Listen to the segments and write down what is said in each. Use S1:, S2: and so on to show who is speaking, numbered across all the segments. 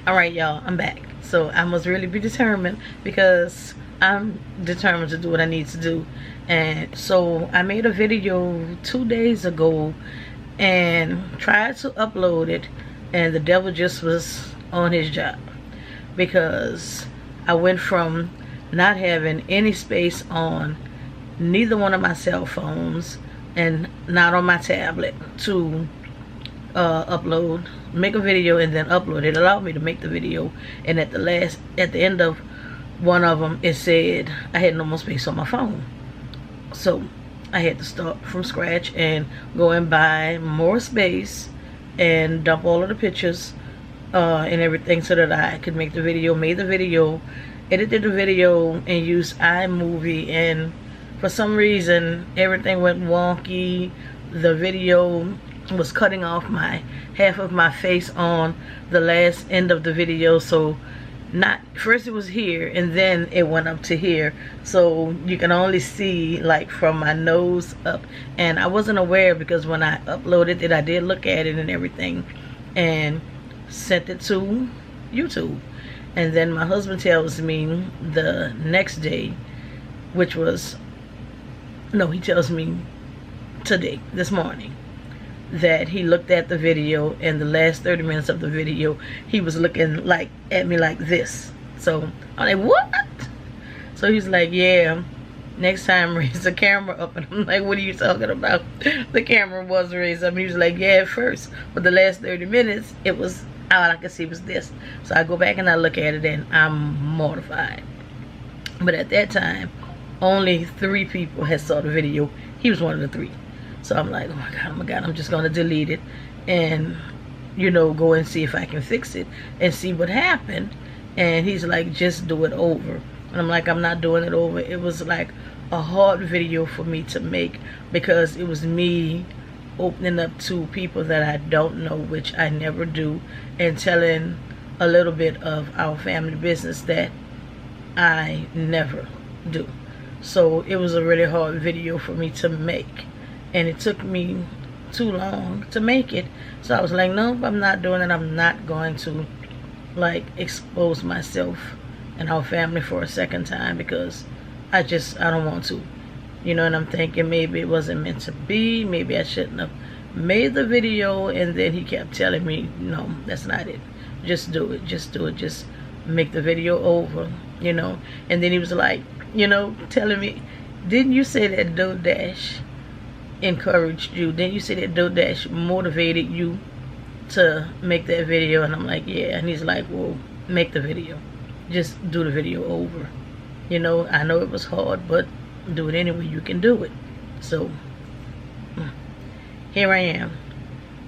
S1: Alright, y'all, I'm back. So I must really be determined because I'm determined to do what I need to do. And so I made a video 2 days ago and tried to upload it, and the devil just was on his job because I went from not having any space on neither one of my cell phones and not on my tablet to make a video and then upload it. It allowed me to make the video, and at the end of one of them, it said I had no more space on my phone. So I had to start from scratch and go and buy more space and dump all of the pictures and everything so that I could make the video. Made the video, edited the video, and used iMovie, and for some reason everything went wonky. The video was cutting off half of my face on the last end of the video, so first it was here and then it went up to here, so you can only see like from my nose up. And I wasn't aware, because when I uploaded it I did look at it and everything and sent it to YouTube. And then my husband tells me the next day, which was, no, he tells me today, this morning, that he looked at the video, and the last 30 minutes of the video he was looking like at me like this. So I'm like, what? So he's like, yeah, next time raise the camera up. And I'm like, what are you talking about? The camera was raised up. And he was like, yeah, at first, but the last 30 minutes it was, all I could see was this. So I go back and I look at it and I'm mortified. But at that time only 3 people had saw the video. He was one of the 3. So I'm like, oh my god, I'm just gonna delete it and, you know, go and see if I can fix it and see what happened. And he's like, just do it over. And I'm like, I'm not doing it over. It was like a hard video for me to make, because it was me opening up to people that I don't know, which I never do, and telling a little bit of our family business that I never do. So it was a really hard video for me to make, and it took me too long to make it. So I was like, nope, I'm not doing it. I'm not going to like expose myself and our family for a second time, because I don't want to, you know. And I'm thinking maybe it wasn't meant to be, maybe I shouldn't have made the video. And then he kept telling me, no, that's not it, just do it, just do it, just make the video over, you know. And then he was like, you know, telling me, didn't you say that DoorDash encouraged you? Then you say that DoorDash motivated you to make that video? And I'm like, yeah. And he's like, well, make the video, just do the video over, you know. I know it was hard, but do it anyway you can do it. So here I am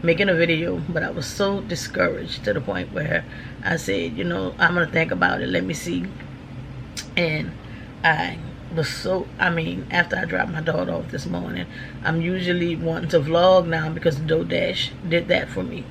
S1: making a video, but I was so discouraged to the point where I said, you know, I'm gonna think about it, let me see. And I was so, I mean, after I dropped my daughter off this morning, I'm usually wanting to vlog now because DoorDash did that for me.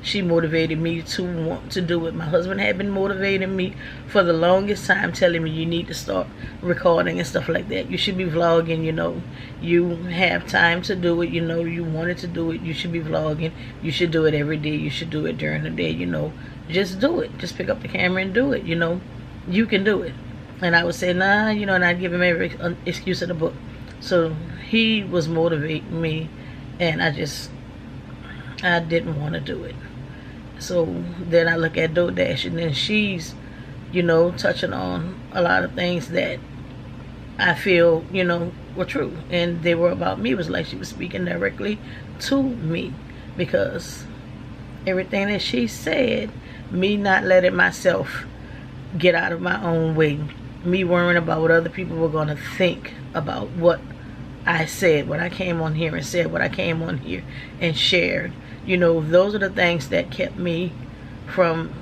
S1: She motivated me to want to do it. My husband had been motivating me for the longest time, telling me you need to start recording and stuff like that. You should be vlogging, you know. You have time to do it, you know. You wanted to do it, you should be vlogging. You should do it every day. You should do it during the day, you know. Just do it. Just pick up the camera and do it, you know. You can do it. And I would say, nah, you know, and I'd give him every excuse in the book. So he was motivating me, and I didn't want to do it. So then I look at DoorDash, and then she's, you know, touching on a lot of things that I feel, you know, were true. And they were about me. It was like she was speaking directly to me, because everything that she said, me not letting myself get out of my own way, me worrying about what other people were going to think about what I said, what I came on here and said, what I came on here and shared. You know, those are the things that kept me from,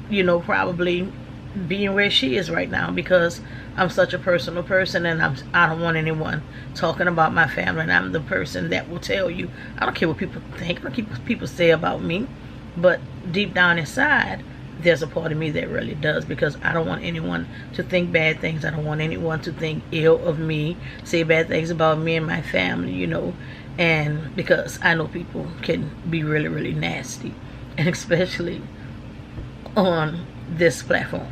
S1: you know, probably being where she is right now, because I'm such a personal person, and I don't want anyone talking about my family. And I'm the person that will tell you, I don't care what people think, I don't care what people say about me, but deep down inside there's a part of me that really does, because I don't want anyone to think bad things. I don't want anyone to think ill of me, say bad things about me and my family, you know. And because I know people can be really, really nasty, and especially on this platform.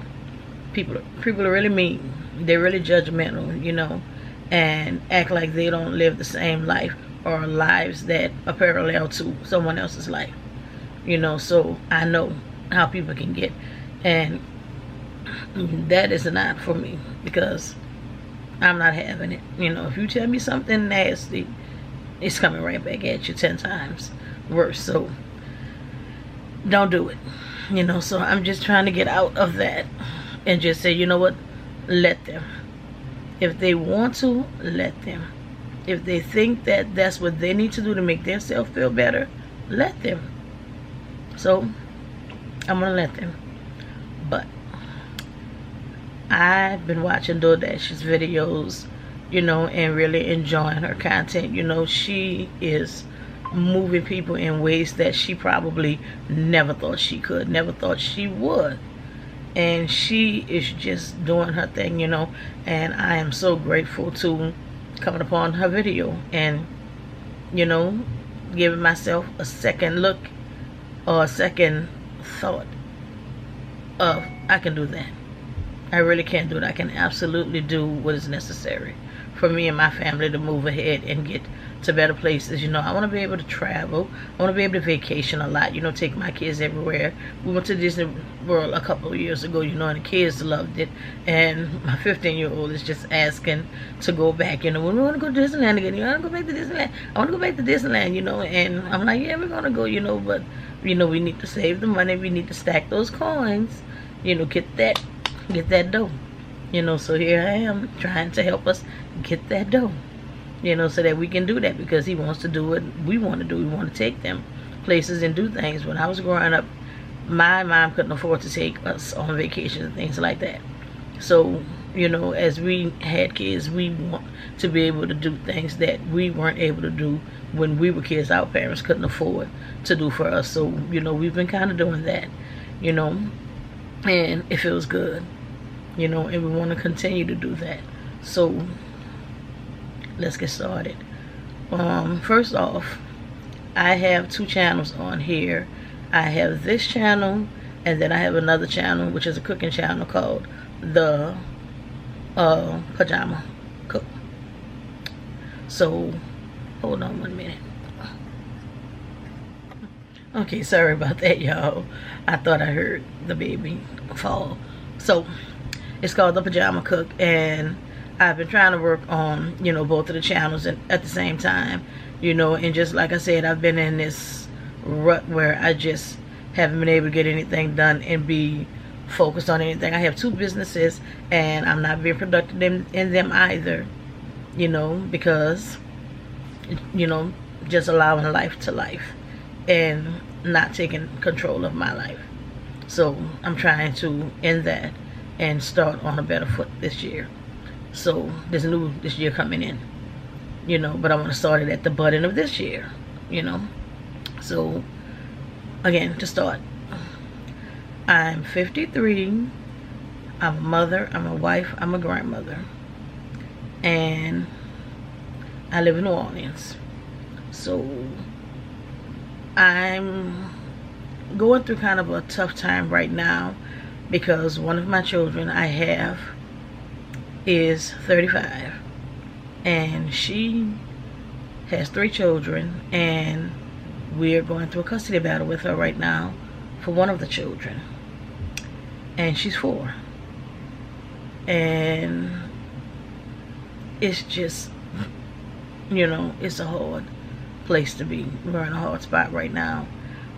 S1: People are really mean. They're really judgmental, you know, and act like they don't live the same life or lives that are parallel to someone else's life, you know. So I know how people can get, and that is not for me, because I'm not having it. You know, if you tell me something nasty, it's coming right back at you 10 times worse. So don't do it, you know. So I'm just trying to get out of that and just say, you know what, let them. If they want to, let them. If they think that that's what they need to do to make themselves feel better, let them. So I'm gonna let them. But I've been watching DoorDash's videos, you know, and really enjoying her content. You know, she is moving people in ways that she probably never thought she could, never thought she would. And she is just doing her thing, you know, and I am so grateful to coming upon her video and, you know, giving myself a second look or a second thought of, I can do that. I really can do it. I can absolutely do what is necessary for me and my family to move ahead and get to better places. You know, I want to be able to travel. I want to be able to vacation a lot, you know, take my kids everywhere. We went to Disney World a couple of years ago, you know, and the kids loved it. And my 15-year-old is just asking to go back, you know, when we want to go to Disneyland again, you know, I want to go back to Disneyland. I want to go back to Disneyland, you know, and I'm like, yeah, we're going to go, you know, but, you know, we need to save the money. We need to stack those coins, you know, get that dough, you know. So here I am trying to help us get that dough, you know, so that we can do that, because he wants to do what we want to do. We want to take them places and do things. When I was growing up, my mom couldn't afford to take us on vacations and things like that. So, you know, as we had kids, we want to be able to do things that we weren't able to do when we were kids. Our parents couldn't afford to do for us. So, you know, we've been kind of doing that, you know, and it feels good, you know, and we want to continue to do that. So let's get started. First off, I have 2 channels on here. I have this channel, and then I have another channel, which is a cooking channel called The Pajama Cook. So hold on 1 minute. Okay, sorry about that, y'all. I thought I heard the baby fall. So it's called The Pajama Cook, and I've been trying to work on, you know, both of the channels at the same time, you know, and just like I said, I've been in this rut where I just haven't been able to get anything done and be focused on anything. I have 2 businesses, and I'm not being productive in them either, you know, because, you know, just allowing life to life and not taking control of my life. So I'm trying to end that and start on a better foot this year. So there's new this year coming in, you know, but I want to start it at the beginning of this year, you know. So again, to start, I'm 53. I'm a mother, I'm a wife, I'm a grandmother, and I live in New Orleans. So I'm going through kind of a tough time right now, because one of my children I have is 35, and she has 3 children, and we're going through a custody battle with her right now for one of the children, and she's 4, and it's just, you know, it's a hard place to be. We're in a hard spot right now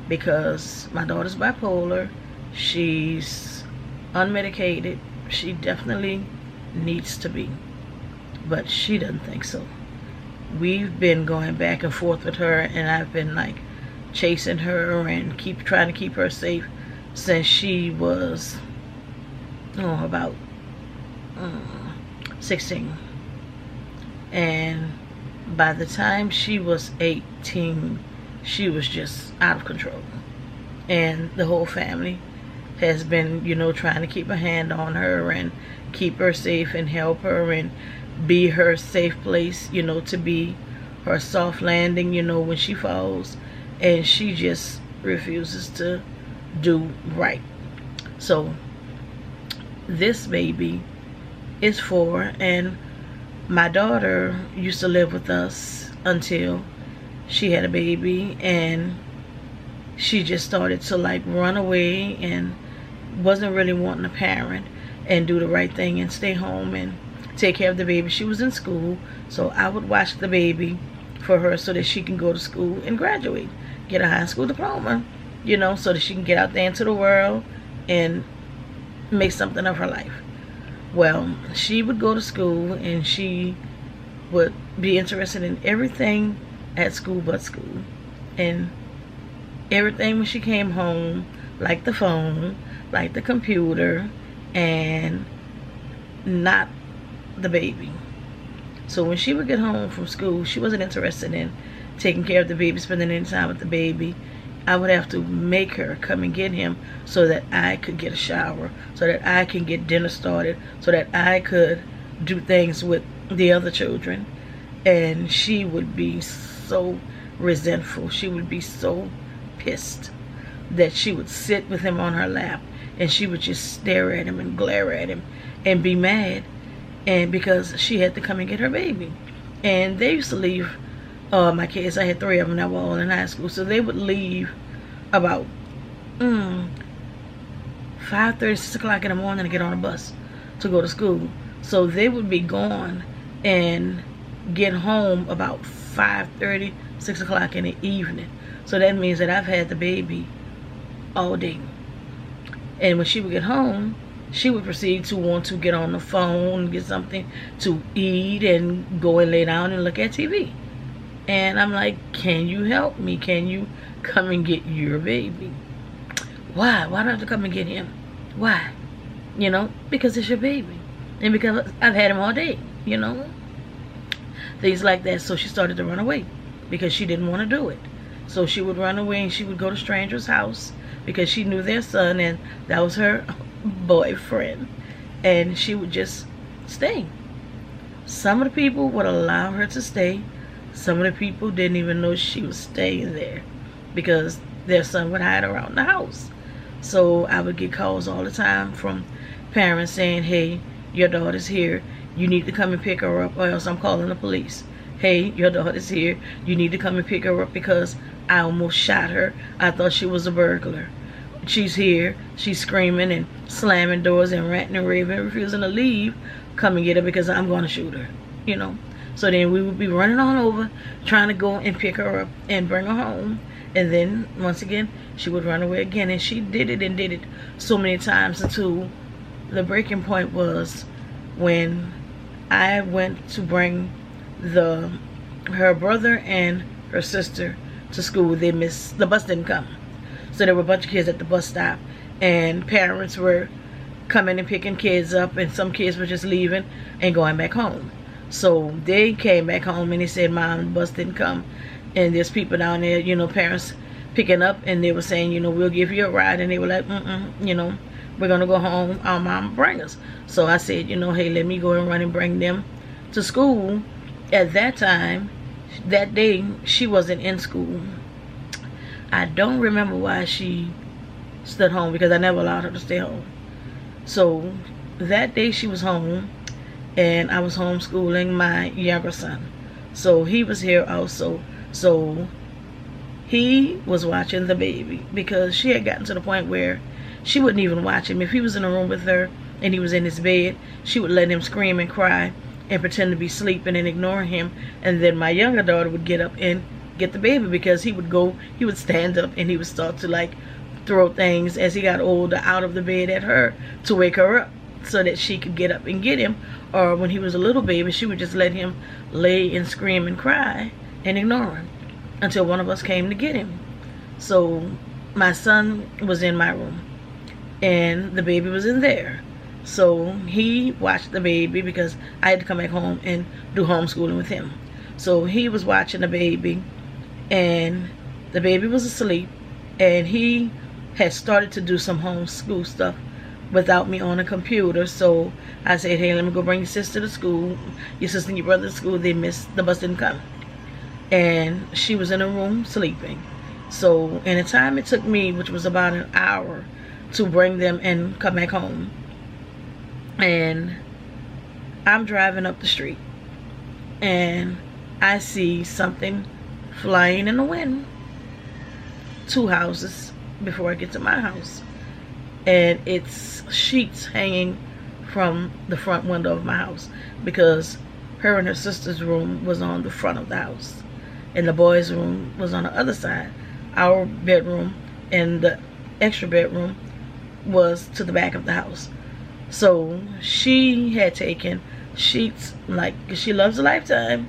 S1: because my daughter's bipolar. She's unmedicated. She definitely needs to be, but she doesn't think so. We've been going back and forth with her, and I've been like chasing her and trying to keep her safe since she was about 16, and by the time she was 18, she was just out of control, and the whole family has been, you know, trying to keep a hand on her and keep her safe and help her and be her safe place, you know, to be her soft landing, you know, when she falls. And she just refuses to do right. So this baby is 4, and my daughter used to live with us until she had a baby, and she just started to like run away and wasn't really wanting a parent and do the right thing and stay home and take care of the baby. She was in school, so I would watch the baby for her so that she can go to school and graduate, get a high school diploma, you know, so that she can get out there into the world and make something of her life. Well, she would go to school and she would be interested in everything at school but school, and everything when she came home, like the phone, like the computer, and not the baby. So when she would get home from school, she wasn't interested in taking care of the baby, spending any time with the baby. I would have to make her come and get him so that I could get a shower, so that I can get dinner started, so that I could do things with the other children. And she would be so resentful. She would be so pissed that she would sit with him on her lap and she would just stare at him and glare at him and be mad, and because she had to come and get her baby. And they used to leave, my kids, I had 3 of them that were all in high school, so they would leave about 5:30, 6 o'clock in the morning to get on a bus to go to school. So they would be gone and get home about 5:30, 6 o'clock in the evening. So that means that I've had the baby all day. And when she would get home, she would proceed to want to get on the phone, get something to eat, and go and lay down and look at TV. And I'm like, can you help me? Can you come and get your baby? Why? Why do I have to come and get him? Why? You know, because it's your baby. And because I've had him all day, you know. Things like that. So she started to run away because she didn't want to do it. So she would run away and she would go to strangers' house because she knew their son and that was her boyfriend. And she would just stay. Some of the people would allow her to stay. Some of the people didn't even know she was staying there because their son would hide around the house. So I would get calls all the time from parents saying, hey, your daughter's here. You need to come and pick her up, or else I'm calling the police. Hey, your daughter's here. You need to come and pick her up because I almost shot her. I thought she was a burglar. She's here. She's screaming and slamming doors and ranting and raving, refusing to leave. Come and get her because I'm going to shoot her, you know. So then we would be running on over, trying to go and pick her up and bring her home. And then, once again, she would run away again. And she did it and did it so many times until the breaking point was when I went to bring her brother and her sister to school. They missed, the bus didn't come. So there were a bunch of kids at the bus stop. And parents were coming and picking kids up. And some kids were just leaving and going back home. So they came back home and they said, Mom, the bus didn't come. And there's people down there, you know, parents picking up, and they were saying, you know, we'll give you a ride. And they were like, you know, we're going to go home. Our mom bring us. So I said, you know, hey, let me go and run and bring them to school. At that time, that day, she wasn't in school. I don't remember why she stood home because I never allowed her to stay home. So that day she was home. And I was homeschooling my younger son. So he was here also. So he was watching the baby because she had gotten to the point where she wouldn't even watch him. If he was in a room with her and he was in his bed, she would let him scream and cry and pretend to be sleeping and ignore him. And then my younger daughter would get up and get the baby because he would stand up and he would start to like throw things as he got older out of the bed at her to wake her up, so that she could get up and get him. Or when he was a little baby, she would just let him lay and scream and cry and ignore him until one of us came to get him. So my son was in my room and the baby was in there. So he watched the baby because I had to come back home and do homeschooling with him. So he was watching the baby and the baby was asleep, and he had started to do some homeschool stuff without me on a computer. So I said, hey, let me go bring your sister to school, your sister and your brother to school. They missed, the bus didn't come. And she was in a room sleeping. So in the time it took me, which was about an hour, to bring them and come back home. And I'm driving up the street and I see something flying in the wind 2 houses before I get to my house, and it's sheets hanging from the front window of my house, because her and her sister's room was on the front of the house and the boys' room was on the other side. Our bedroom and the extra bedroom was to the back of the house. So she had taken sheets, like, she loves a Lifetime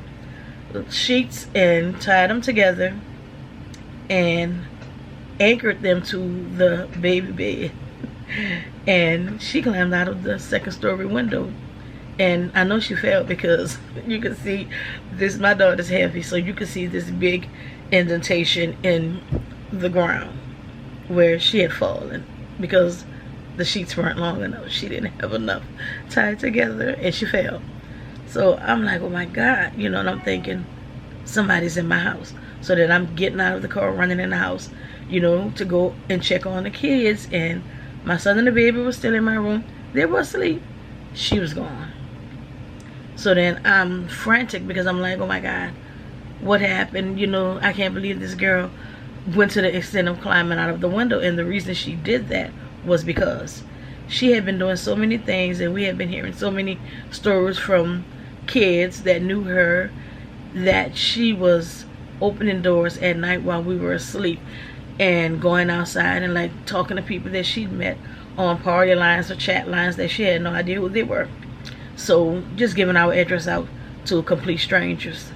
S1: sheets, and tied them together and anchored them to the baby bed. And she climbed out of the 2nd story window, and I know she fell because you can see this, my daughter's heavy, so you can see this big indentation in the ground where she had fallen because the sheets weren't long enough. She didn't have enough tied together and she fell. So I'm like, oh my God, you know, and I'm thinking somebody's in my house. So then I'm getting out of the car, running in the house, you know, to go and check on the kids. And my son and the baby were still in my room. They were asleep. She was gone. So then I'm frantic because I'm like, oh my God, what happened? You know, I can't believe this girl went to the extent of climbing out of the window. And the reason she did that was because she had been doing so many things, and we had been hearing so many stories from kids that knew her, that she was opening doors at night while we were asleep and going outside and like talking to people that she'd met on party lines or chat lines that she had no idea who they were. So just giving our address out to complete strangers.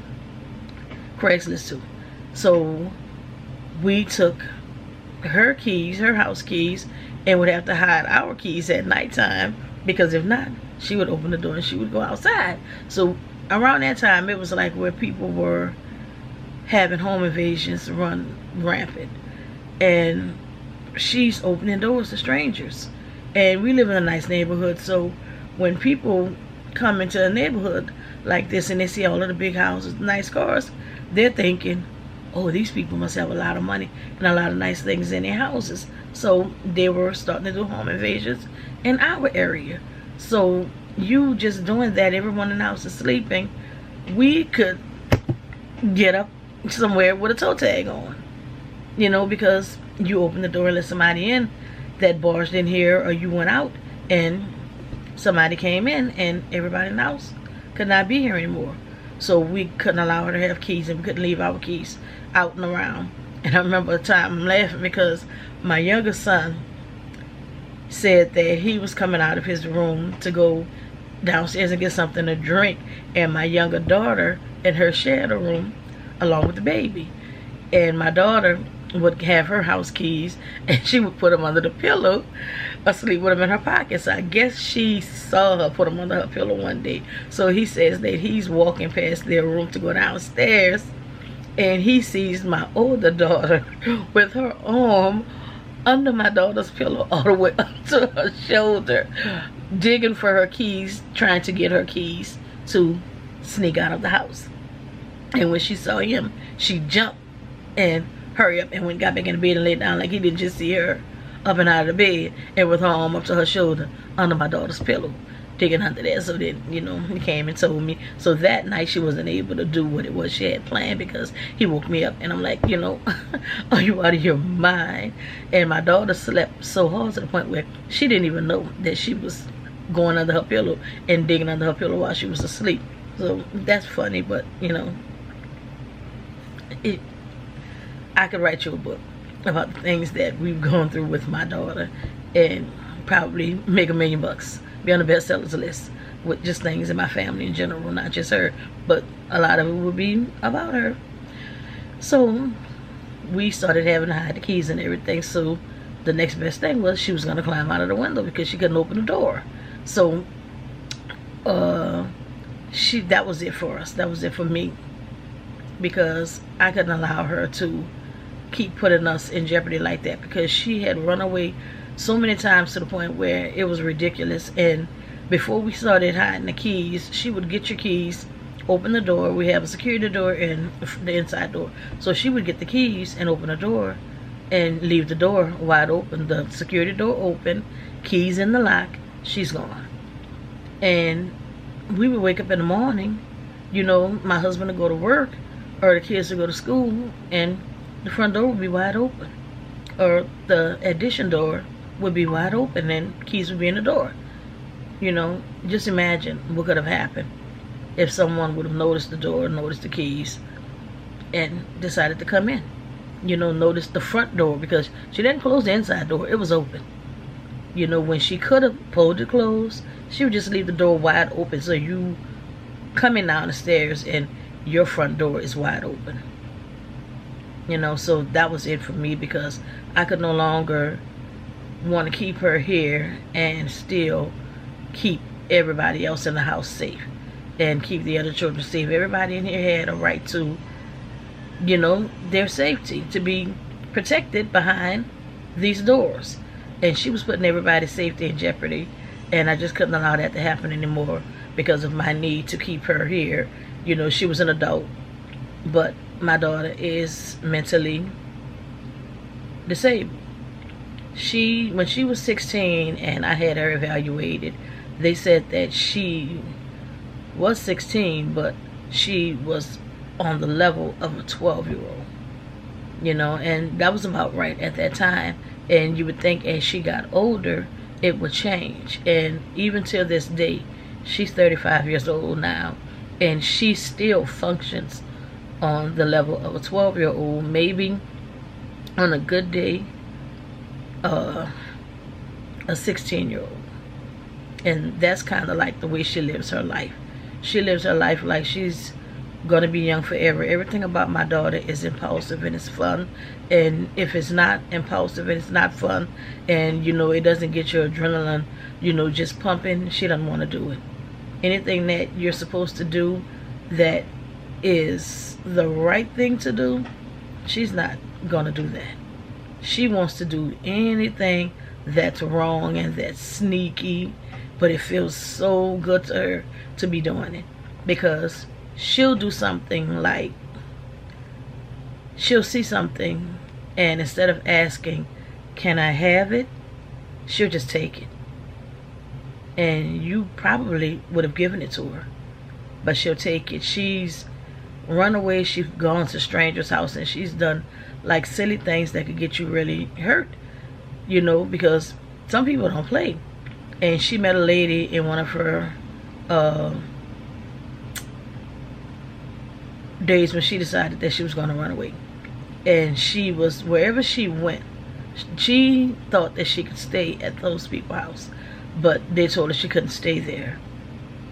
S1: Craigslist too. So we took her keys, her house keys, and would have to hide our keys at nighttime, because if not, she would open the door and she would go outside. So around that time, it was like where people were having home invasions run rampant, and she's opening doors to strangers. And we live in a nice neighborhood, so when people come into a neighborhood like this and they see all of the big houses, nice cars, they're thinking, oh, these people must have a lot of money and a lot of nice things in their houses. So they were starting to do home invasions in our area. So you just doing that, everyone in the house is sleeping, we could get up somewhere with a toe tag on, you know, because you opened the door and let somebody in that barged in here, or you went out and somebody came in and everybody in the house could not be here anymore. So we couldn't allow her to have keys, and we couldn't leave our keys out and around. And I remember a time, I'm laughing because my youngest son said that he was coming out of his room to go downstairs and get something to drink, and my younger daughter in her shared a room along with the baby. And my daughter would have her house keys and she would put them under the pillow or sleep with them in her pocket. So I guess she saw her put them under her pillow one day. So he says that he's walking past their room to go downstairs, and he sees my older daughter with her arm under my daughter's pillow all the way up to her shoulder, digging for her keys, trying to get her keys to sneak out of the house. And when she saw him, she jumped and hurry up and got back in the bed and laid down like he didn't just see her up and out of the bed, and with her arm up to her shoulder under my daughter's pillow, digging under there. So then, you know, he came and told me. So that night she wasn't able to do what it was she had planned, because he woke me up, and I'm like, you know, are you out of your mind? And my daughter slept so hard to the point where she didn't even know that she was going under her pillow and digging under her pillow while she was asleep. So that's funny, but you know, I could write you a book about the things that we've gone through with my daughter, and probably make $1 million, be on the bestsellers list, with just things in my family in general, not just her, but a lot of it would be about her. So we started having to hide the keys and everything. So the next best thing was she was going to climb out of the window because she couldn't open the door. So that was it for us. That was it for me, because I couldn't allow her to keep putting us in jeopardy like that, because she had run away so many times to the point where it was ridiculous. And before we started hiding the keys, she would get your keys, open the door. We have a security door and the inside door, so she would get the keys and open the door and leave the door wide open, the security door open, keys in the lock. She's gone. And we would wake up in the morning, my husband would go to work or the kids would go to school, and the front door would be wide open, or the addition door would be wide open and keys would be in the door. Just imagine what could have happened if someone would have noticed the door, noticed the keys, and decided to come in. Noticed the front door, because she didn't close the inside door. It was open. When she could have pulled it closed, she would just leave the door wide open, so you coming down the stairs and your front door is wide open. So that was it for me, because I could no longer want to keep her here and still keep everybody else in the house safe and keep the other children safe. Everybody in here had a right to, their safety, to be protected behind these doors. And she was putting everybody's safety in jeopardy, and I just couldn't allow that to happen anymore because of my need to keep her here. She was an adult, but my daughter is mentally disabled. When she was 16 and I had her evaluated, they said that she was 16, but she was on the level of a 12-year-old. And that was about right at that time. And you would think as she got older, it would change. And even till this day, she's 35 years old now, and she still functions on the level of a 12-year-old, maybe on a good day, a 16-year-old. And that's kind of like the way she lives her life. She lives her life like she's going to be young forever. Everything about my daughter is impulsive and it's fun. And if it's not impulsive and it's not fun, and it doesn't get your adrenaline, just pumping, she doesn't want to do it. Anything that you're supposed to do that is the right thing to do, she's not going to do that. She wants to do anything that's wrong and that's sneaky, but it feels so good to her to be doing it, because she'll do something like, she'll see something, and instead of asking, can I have it, she'll just take it. And you probably would have given it to her, but she'll take it. She's run away, she's gone to strangers' house, and she's done like silly things that could get you really hurt, because some people don't play. And she met a lady in one of her days when she decided that she was going to run away. And she was, wherever she went, she thought that she could stay at those people's house, but they told her she couldn't stay there.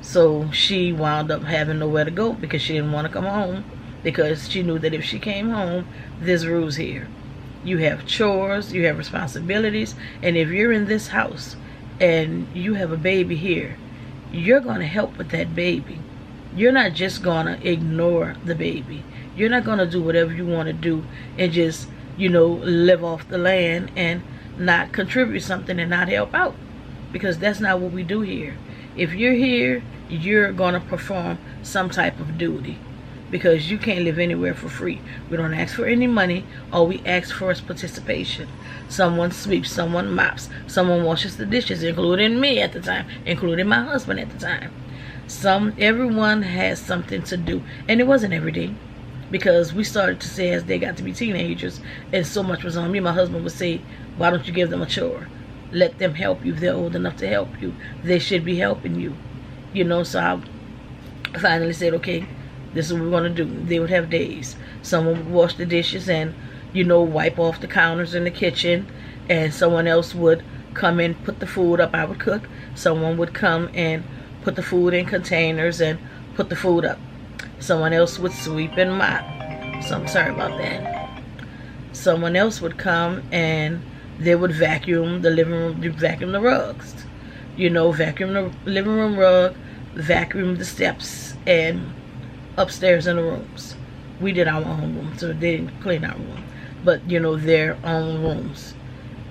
S1: So she wound up having nowhere to go, because she didn't want to come home, because she knew that if she came home, there's rules here. You have chores, you have responsibilities, and if you're in this house and you have a baby here, you're going to help with that baby. You're not just going to ignore the baby. You're not going to do whatever you want to do and just, live off the land and not contribute something and not help out, because that's not what we do here. If you're here, you're going to perform some type of duty, because you can't live anywhere for free. We don't ask for any money. All we ask for is participation. Someone sweeps, someone mops, someone washes the dishes, including me at the time, including my husband at the time. Everyone has something to do, and it wasn't every day, because we started to say as they got to be teenagers and so much was on me, my husband would say, why don't you give them a chore? Let them help you. They're old enough to help you. They should be helping you. So I finally said, okay, this is what we're going to do. They would have days. Someone would wash the dishes and, wipe off the counters in the kitchen, and someone else would come and put the food up. I would cook. Someone would come and put the food in containers and put the food up. Someone else would sweep and mop. So I'm sorry about that. Someone else would come and they would vacuum the living room, vacuum the rugs. Vacuum the living room rug, vacuum the steps, and upstairs in the rooms. We did our own room, so they didn't clean our room, but their own rooms.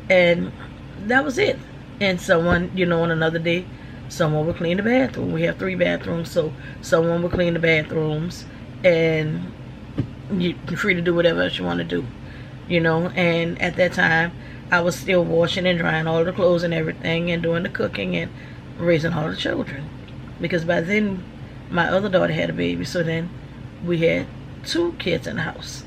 S1: And that was it. And someone, on another day, someone would clean the bathroom. We have 3 bathrooms, so someone would clean the bathrooms, and you're free to do whatever else you want to do. you know. And at that time, I was still washing and drying all the clothes and everything, and doing the cooking and raising all the children. Because by then, my other daughter had a baby, so then we had 2 kids in the house.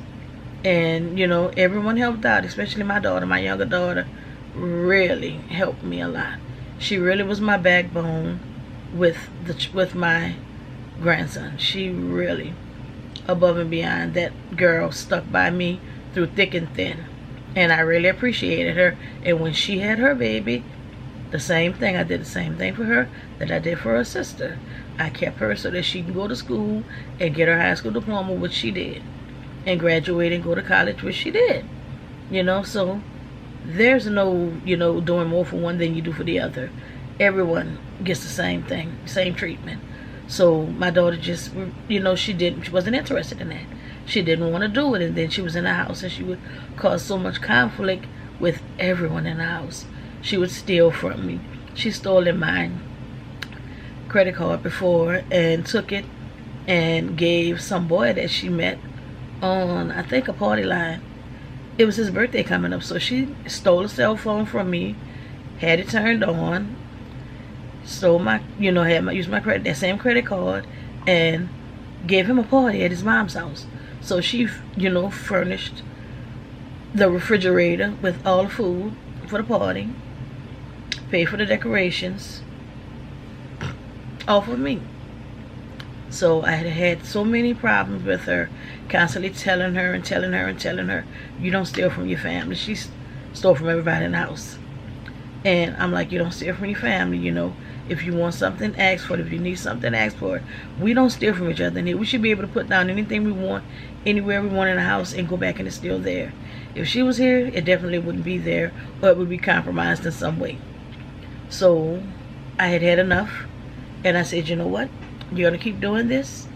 S1: And, you know, everyone helped out, especially my daughter. My younger daughter really helped me a lot. She really was my backbone with my grandson. She really, above and beyond, that girl stuck by me through thick and thin. And I really appreciated her. And when she had her baby, the same thing. I did the same thing for her that I did for her sister. I kept her so that she can go to school and get her high school diploma, which she did, and graduate and go to college, which she did. You know, so there's no, you know, doing more for one than you do for the other. Everyone gets the same thing, same treatment. So my daughter just, you know, she wasn't interested in that. She didn't want to do it, and then she was in the house, and she would cause so much conflict with everyone in the house. She would steal from me. She stole in my credit card before and took it and gave some boy that she met on, I think, a party line. It was his birthday coming up, so she stole a cell phone from me, had it turned on, stole my, you know, used my credit, that same credit card, and gave him a party at his mom's house. So she, you know, furnished the refrigerator with all the food for the party, paid for the decorations, off of me. So I had so many problems with her, constantly telling her, you don't steal from your family. She stole from everybody in the house. And I'm like, you don't steal from your family, you know. If you want something, ask for it. If you need something, ask for it. We don't steal from each other in here. We should be able to put down anything we want, anywhere we want in the house, and go back and it's still there. If she was here, it definitely wouldn't be there, or it would be compromised in some way. So I had enough, and I said, you know what? You're going to keep doing this.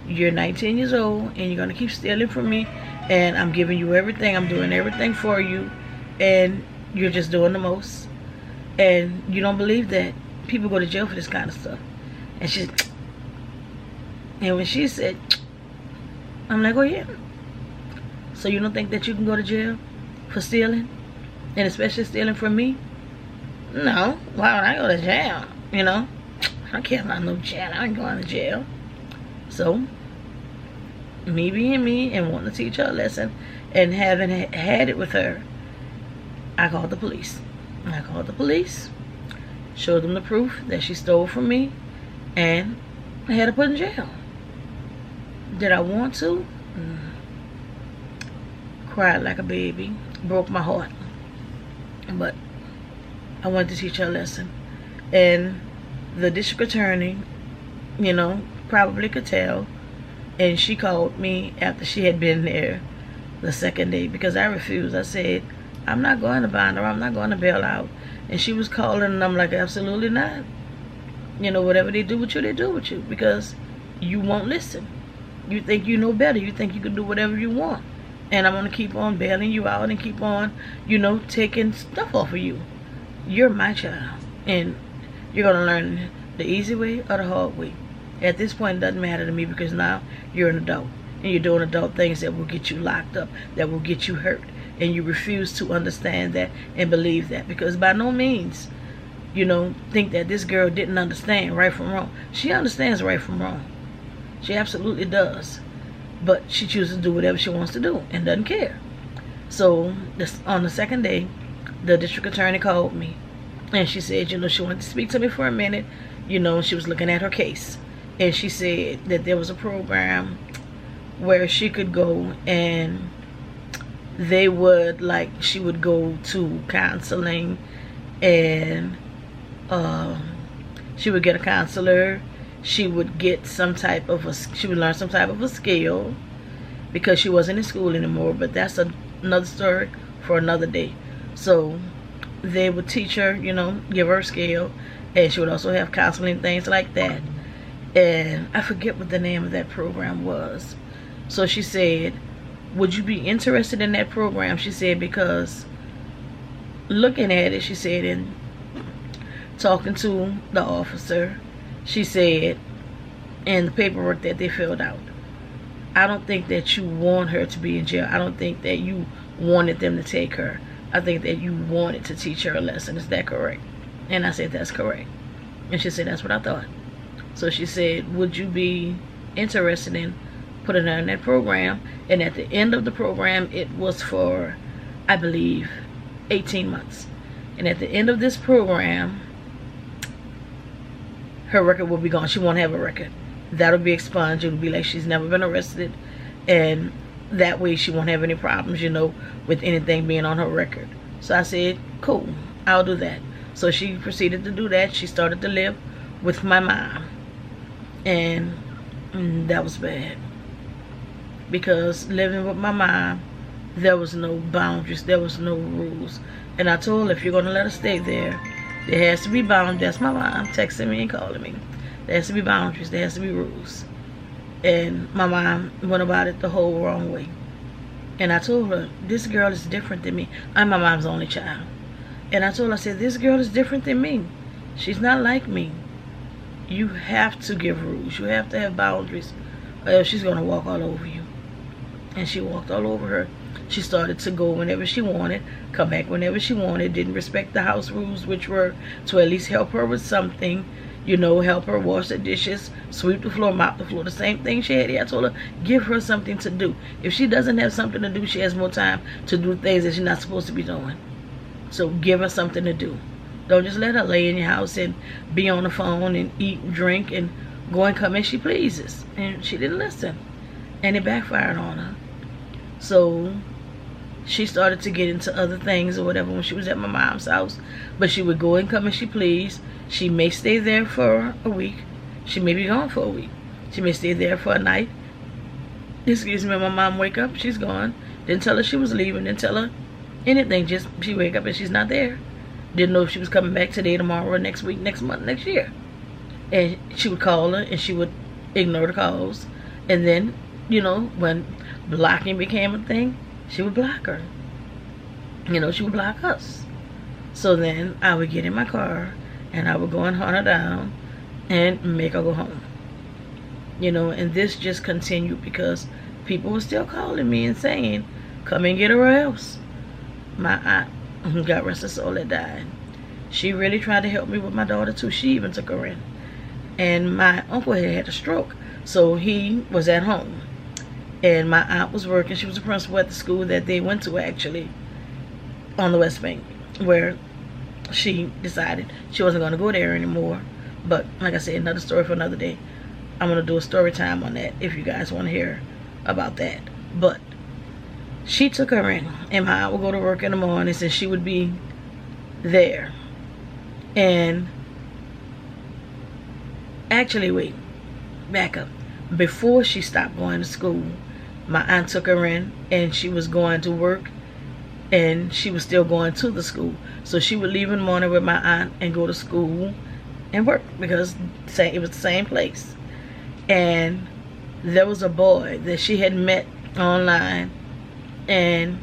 S1: You're 19 years old, and you're going to keep stealing from me, and I'm giving you everything. I'm doing everything for you, and you're just doing the most. And you don't believe that people go to jail for this kind of stuff. And when she said, I'm like, oh yeah. So you don't think that you can go to jail for stealing? And especially stealing from me? No. Why would I go to jail? You know? I don't care about no jail. I ain't going to jail. So, me being me and wanting to teach her a lesson and having had it with her, I called the police. I called the police, showed them the proof that she stole from me, and I had her put in jail. Did I want to? Cried like a baby. Broke my heart. But I wanted to teach her a lesson. And the district attorney, you know, probably could tell. And she called me after she had been there the second day, because I refused. I said, I'm not going to bond her. I'm not going to bail out. And she was calling, and I'm like, absolutely not. You know, whatever they do with you, they do with you, because you won't listen. You think you know better. You think you can do whatever you want. And I'm going to keep on bailing you out and keep on, you know, taking stuff off of you. You're my child. And you're going to learn the easy way or the hard way. At this point, it doesn't matter to me, because now you're an adult. And you're doing adult things that will get you locked up, that will get you hurt. And you refuse to understand that and believe that. Because by no means, you know, think that this girl didn't understand right from wrong. She understands right from wrong. She absolutely does. But she chooses to do whatever she wants to do and doesn't care. So on the second day, the district attorney called me. And she said, you know, she wanted to speak to me for a minute. You know, she was looking at her case. And she said that there was a program where she could go, and they would, like, she would go to counseling, and she would get a counselor. She would get she would learn some type of a skill, because she wasn't in school anymore. But that's another story for another day. So they would teach her, you know, give her a skill, and she would also have counseling, things like that. And I forget what the name of that program was. So she said, would you be interested in that program? She said, because looking at it, she said, and talking to the officer, she said, and the paperwork that they filled out, I don't think that you want her to be in jail. I don't think that you wanted them to take her. I think that you wanted to teach her a lesson. Is that correct? And I said, that's correct. And she said, that's what I thought. So she said, would you be interested in putting her in that program? And at the end of the program, it was for, I believe, 18 months. And at the end of this program, her record will be gone. She won't have a record. That'll be expunged. It'll be like she's never been arrested. And that way she won't have any problems, you know, with anything being on her record. So I said, cool, I'll do that. So she proceeded to do that. She started to live with my mom. And that was bad. Because living with my mom, there was no boundaries. There was no rules. And I told her, if you're going to let her stay there, there has to be boundaries. That's my mom texting me and calling me. There has to be boundaries. There has to be rules. And my mom went about it the whole wrong way. And I told her, this girl is different than me. I'm my mom's only child. And I told her, I said, this girl is different than me. She's not like me. You have to give rules. You have to have boundaries, or else she's going to walk all over you. And she walked all over her. She started to go whenever she wanted, come back whenever she wanted, didn't respect the house rules, which were to at least help her with something, you know, help her wash the dishes, sweep the floor, mop the floor, the same thing she had here. I told her, give her something to do. If she doesn't have something to do, she has more time to do things that she's not supposed to be doing. So give her something to do. Don't just let her lay in your house and be on the phone and eat and drink and go and come as she pleases. And she didn't listen. And it backfired on her. So she started to get into other things or whatever when she was at my mom's house. But she would go and come as she pleased. She may stay there for a week. She may be gone for a week. She may stay there for a night. Excuse me, my mom wake up, she's gone. Didn't tell her she was leaving. Didn't tell her anything. Just she wake up and she's not there. Didn't know if she was coming back today, tomorrow, or next week, next month, next year. And she would call her and she would ignore the calls. And then, you know, when blocking became a thing, she would block her. You know, she would block us. So then I would get in my car and I would go and hunt her down and make her go home. You know, and this just continued because people were still calling me and saying, come and get her or else. My aunt, God rest her soul, that died, she really tried to help me with my daughter too. She even took her in. And my uncle had a stroke, so he was at home. And my aunt was working. She was a principal at the school that they went to, actually, on the West Bank, where she decided she wasn't going to go there anymore. But like I said, another story for another day. I'm going to do a story time on that if you guys want to hear about that. But she took her in, and my aunt would go to work in the mornings and she would be there. And actually, wait, back up. Before she stopped going to school, my aunt took her in and she was going to work and she was still going to the school. So she would leave in the morning with my aunt and go to school and work because it was the same place. And there was a boy that she had met online, and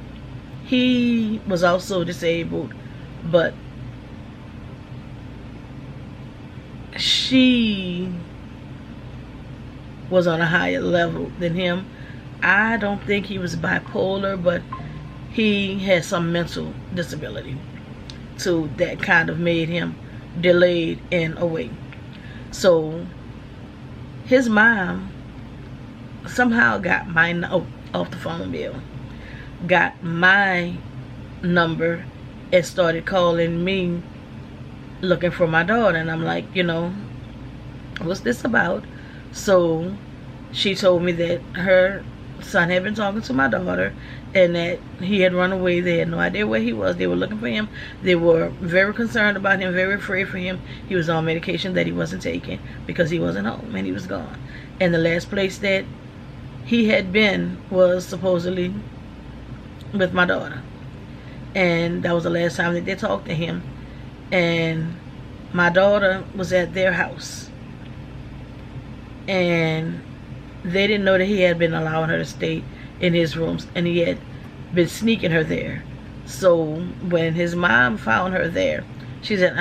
S1: he was also disabled, but she was on a higher level than him. I don't think he was bipolar, but he had some mental disability too that kind of made him delayed in a way. So his mom somehow got my off the phone bill, got my number, and started calling me looking for my daughter. And I'm like, you know, what's this about? So she told me that her son had been talking to my daughter and that he had run away. They had no idea where he was. They were looking for him. They were very concerned about him, very afraid for him. He was on medication that he wasn't taking because he wasn't home and he was gone. And the last place that he had been was supposedly with my daughter. And that was the last time that they talked to him. And my daughter was at their house. And they didn't know that he had been allowing her to stay in his rooms, and he had been sneaking her there. So when his mom found her there, she said,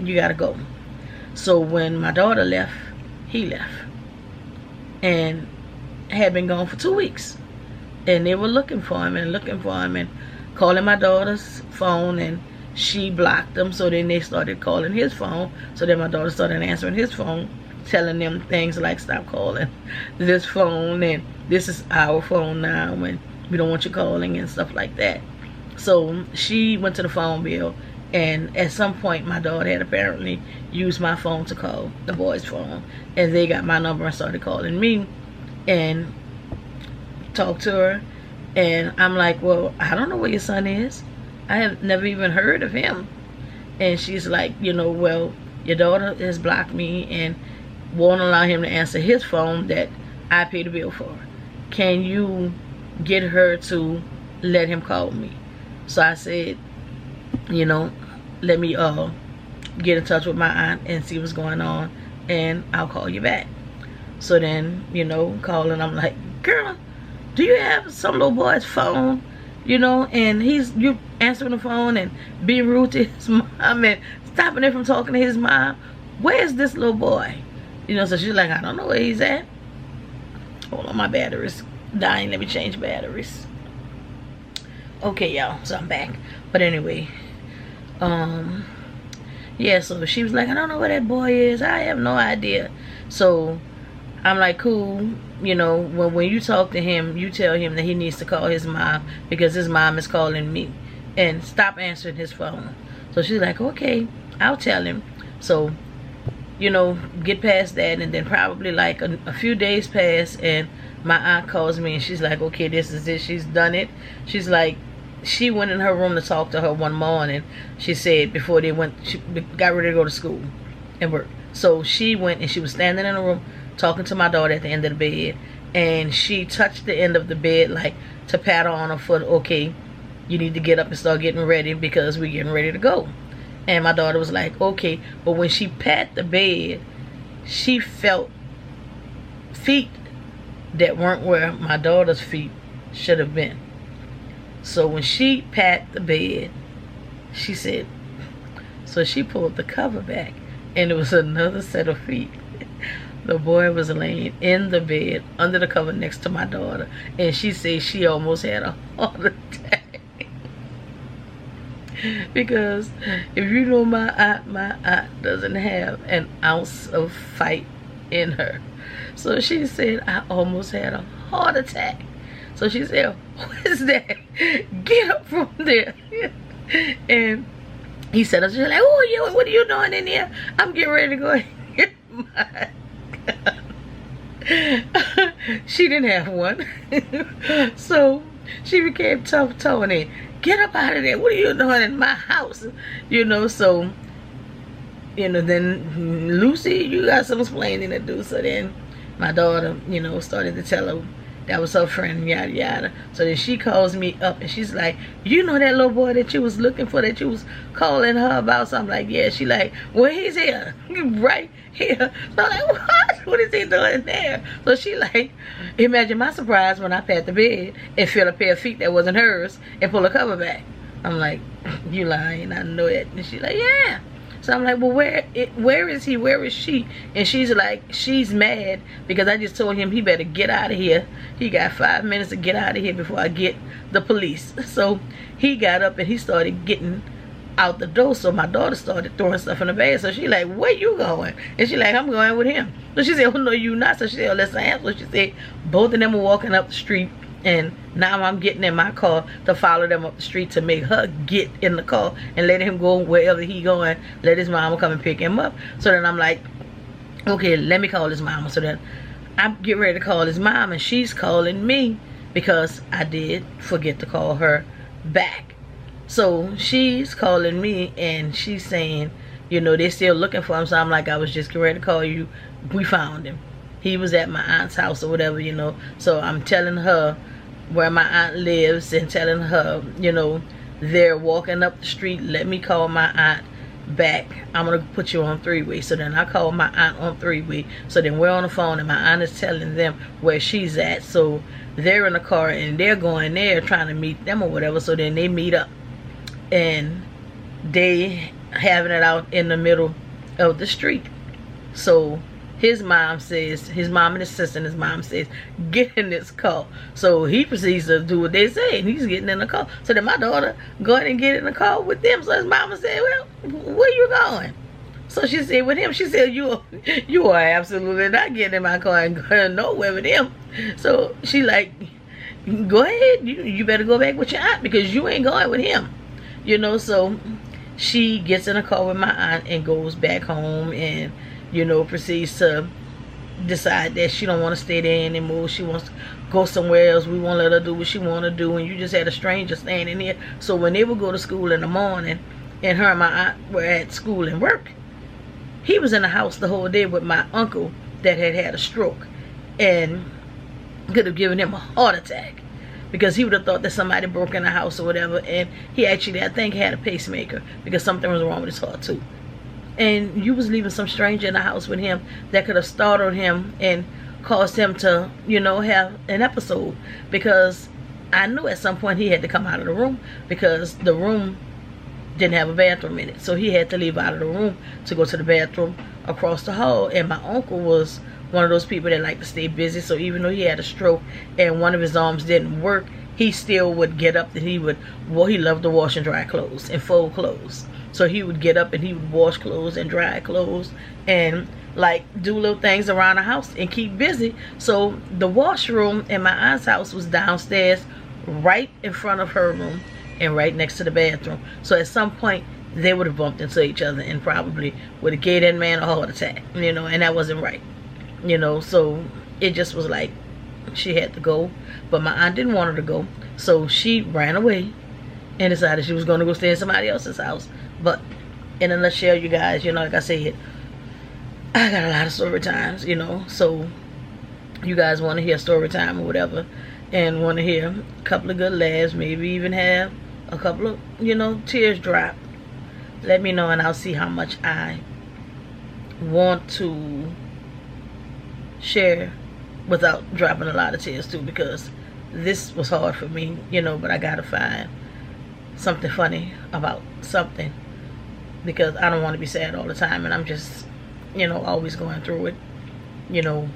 S1: you gotta go. So when my daughter left, he left, and had been gone for 2 weeks. And they were looking for him and looking for him, and calling my daughter's phone, and she blocked them. So then they started calling his phone. So then my daughter started answering his phone, telling them things like, stop calling this phone, and this is our phone now, and we don't want you calling, and stuff like that. So she went to the phone bill, and at some point my daughter had apparently used my phone to call the boy's phone, and they got my number and started calling me and talked to her. And I'm like, well, I don't know where your son is. I have never even heard of him. And she's like, well, your daughter has blocked me and won't allow him to answer his phone that I paid the bill for. Can you get her to let him call me? So I said, let me get in touch with my aunt and see what's going on, and I'll call you back. So then, calling, I'm like, girl, do you have some little boy's phone? And you answering the phone and being rude to his mom and stopping him from talking to his mom. Where's this little boy? So she's like, I don't know where he's at. Hold on, my battery's dying. Let me change batteries. Okay, y'all, so I'm back. But anyway, yeah, so she was like, I don't know where that boy is. I have no idea. So I'm like, cool. When you talk to him, you tell him that he needs to call his mom because his mom is calling me, and stop answering his phone. So she's like, okay, I'll tell him. So, get past that, and then probably like a few days pass, and my aunt calls me, and she's like, okay, this is it. She's done it. She's like, she went in her room to talk to her one morning. She said before she got ready to go to school and work. So she went, and she was standing in the room talking to my daughter at the end of the bed, and she touched the end of the bed like to pat her on her foot. Okay, you need to get up and start getting ready because we're getting ready to go. And my daughter was like, okay. But when she pat the bed, she felt feet that weren't where my daughter's feet should have been. So when she pat the bed, she said, so she pulled the cover back, and it was another set of feet. The boy was laying in the bed under the cover next to my daughter, and she said she almost had a heart attack. Because if you know my aunt doesn't have an ounce of fight in her. So she said, I almost had a heart attack. So she said, what is that? Get up from there. And he said, she's like, oh, what are you doing in here? I'm getting ready to go and get my gun. She didn't have one. So she became tough Tony. Get up out of there. What are you doing in my house? So, then Lucy, you got some explaining to do. So then my daughter, started to tell her that was her friend, yada yada. So then she calls me up, and she's like, you know that little boy that you was looking for, that you was calling her about? So I'm like, yeah. She like, well, he's here. Right here. So I'm like, what? What is he doing there? So she like, imagine my surprise when I pat the bed and feel a pair of feet that wasn't hers and pull the cover back. I'm like, you lying, I know it. And she's like, yeah. So I'm like, well, where is he? Where is she? And she's like, she's mad because I just told him he better get out of here. He got 5 minutes to get out of here before I get the police. So he got up and he started getting out the door. So my daughter started throwing stuff in the bag. So she like, where you going? And she like, I'm going with him. So she said, oh, no, you not. So she said, oh, let's answer. She said, both of them were walking up the street. And now I'm getting in my car to follow them up the street to make her get in the car and let him go wherever he going. Let his mama come and pick him up. So then I'm like, okay, let me call his mama. So then I get ready to call his mom, and she's calling me because I did forget to call her back. So she's calling me, and she's saying, they're still looking for him. So I'm like, I was just getting ready to call you. We found him. He was at my aunt's house or whatever, So I'm telling her where my aunt lives and telling her, they're walking up the street. Let me call my aunt back. I'm going to put you on three-way. So then I call my aunt on three-way. So then we're on the phone, and my aunt is telling them where she's at. So they're in the car, and they're going there trying to meet them or whatever. So then they meet up, and they having it out in the middle of the street. So his mom says, his mom and his sister and his mom says, get in this car. So he proceeds to do what they say, and he's getting in the car. So then my daughter go ahead and get in the car with them. So his mama said, well, where you going? So she said with him, she said, you are absolutely not getting in my car and going nowhere with him. So she like, go ahead, you better go back with your aunt because you ain't going with him. You know, so she gets in a car with my aunt and goes back home and, you know, proceeds to decide that she don't want to stay there anymore. She wants to go somewhere else. We won't let her do what she want to do. And you just had a stranger standing here. So when they would go to school in the morning and her and my aunt were at school and work, he was in the house the whole day with my uncle that had a stroke and could have given him a heart attack because he would have thought that somebody broke in the house or whatever. And he actually, I think, had a pacemaker because something was wrong with his heart too. And you was leaving some stranger in the house with him that could have startled him and caused him to, you know, have an episode. Because I knew at some point he had to come out of the room because the room didn't have a bathroom in it. So he had to leave out of the room to go to the bathroom across the hall. And my uncle was one of those people that like to stay busy. So even though he had a stroke and one of his arms didn't work, he still would get up and he would, well, he loved to wash and dry clothes and fold clothes. So he would get up and he would wash clothes and dry clothes and like do little things around the house and keep busy. So the washroom in my aunt's house was downstairs right in front of her room and right next to the bathroom. So at some point they would have bumped into each other and probably would have gave that man a heart attack, you know, and that wasn't right, you know. So it just was like she had to go, but my aunt didn't want her to go, so she ran away and decided she was going to go stay in somebody else's house. But in a nutshell, you guys, you know, like I said, I got a lot of story times, you know. So you guys want to hear story time or whatever and want to hear a couple of good laughs, maybe even have a couple of, you know, tears drop, let me know and I'll see how much I want to share without dropping a lot of tears too, because this was hard for me, you know. But I gotta find something funny about something because I don't want to be sad all the time, and I'm just, you know, always going through it, you know,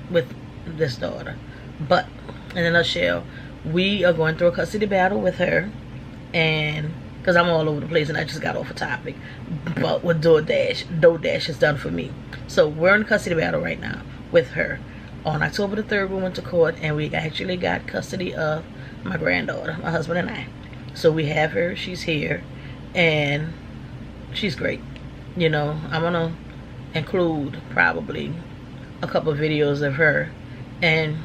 S1: with this daughter. But in a nutshell, we are going through a custody battle with her, and because I'm all over the place and I just got off a topic, but with DoorDash is done for me. So we're in custody battle right now with her. On October the 3rd, we went to court and we actually got custody of my granddaughter, my husband and I. So we have her, she's here, and she's great. You know, I'm gonna include probably a couple of videos of her and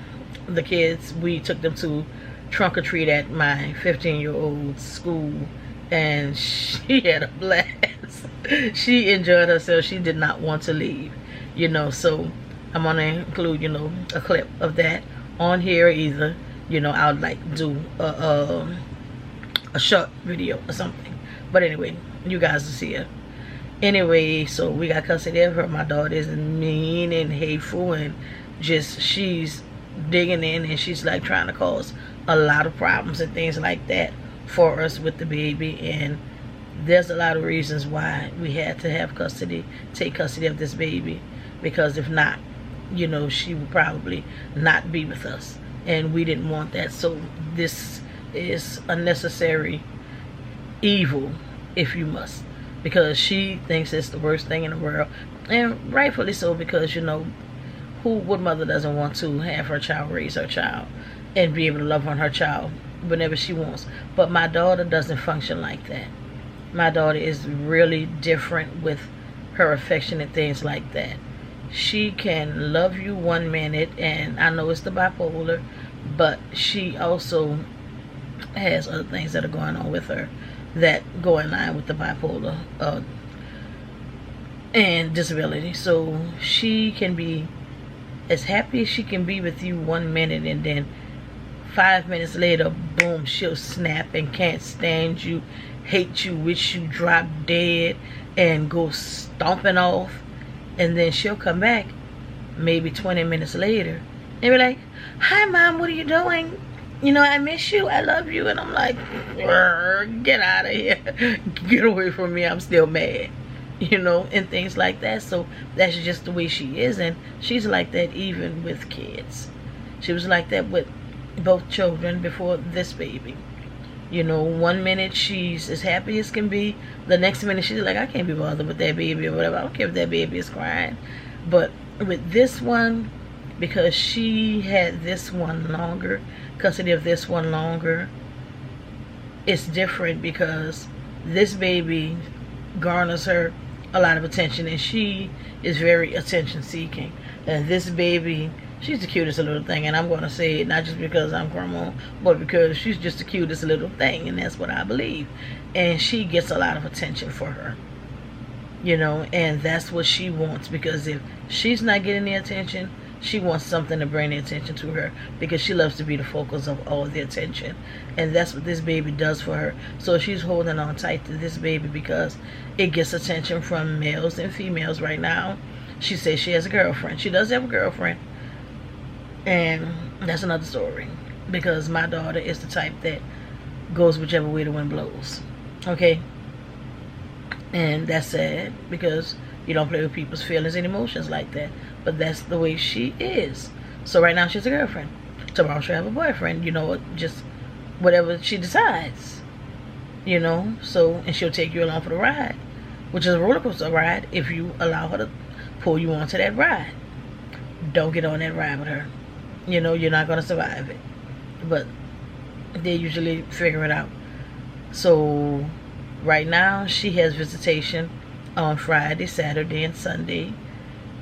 S1: the kids. We took them to trunk or treat at my 15-year-old's school and she had a blast. She enjoyed herself. She did not want to leave, you know. So I'm gonna include, you know, a clip of that on here. Either, you know, I'll like do a short video or something. But anyway, you guys will see her. Anyway, so we got custody of her. My daughter is mean and hateful and just, she's digging in and she's like trying to cause a lot of problems and things like that for us with the baby. And there's a lot of reasons why we had to have custody, take custody of this baby, because if not, you know, she would probably not be with us, and we didn't want that. So this is a necessary evil, if you must, because she thinks it's the worst thing in the world, and rightfully so, because, you know, what mother doesn't want to have her child raise her child and be able to love on her child whenever she wants? But my daughter doesn't function like that. My daughter is really different with her affection and things like that. She can love you one minute, and I know it's the bipolar, but she also has other things that are going on with her that go in line with the bipolar and disability. So she can be as happy as she can be with you one minute, and then 5 minutes later, boom, she'll snap and can't stand you, hate you, wish you drop dead, and go stomping off. And then she'll come back maybe 20 minutes later and be like, hi mom, what are you doing? You know, I miss you, I love you. And I'm like, get out of here, get away from me, I'm still mad. you know, and things like that. So that's just the way she is, and she's like that even with kids. She was like that with both children before this baby. You know, one minute she's as happy as can be, the next minute she's like, I can't be bothered with that baby or whatever. I don't care if that baby is crying. But with this one, because she had this one longer, custody of this one longer, it's different because this baby garners her a lot of attention, and she is very attention seeking. And this baby, she's the cutest little thing, and I'm going to say it not just because I'm grandma, but because she's just the cutest little thing, and that's what I believe. And she gets a lot of attention for her, you know, and that's what she wants, because if she's not getting the attention, she wants something to bring the attention to her, because she loves to be the focus of all the attention. And that's what this baby does for her. So she's holding on tight to this baby because it gets attention from males and females right now. She says she has a girlfriend. She does have a girlfriend. And that's another story, because my daughter is the type that goes whichever way the wind blows. Okay? And that's sad, because you don't play with people's feelings and emotions like that. But that's the way she is. So right now she has a girlfriend. Tomorrow she'll have a boyfriend. You know, just whatever she decides. You know, so, and she'll take you along for the ride, which is a roller coaster ride if you allow her to pull you onto that ride. Don't get on that ride with her. You know, you're not going to survive it. But they usually figure it out. So right now she has visitation on Friday, Saturday, and Sunday,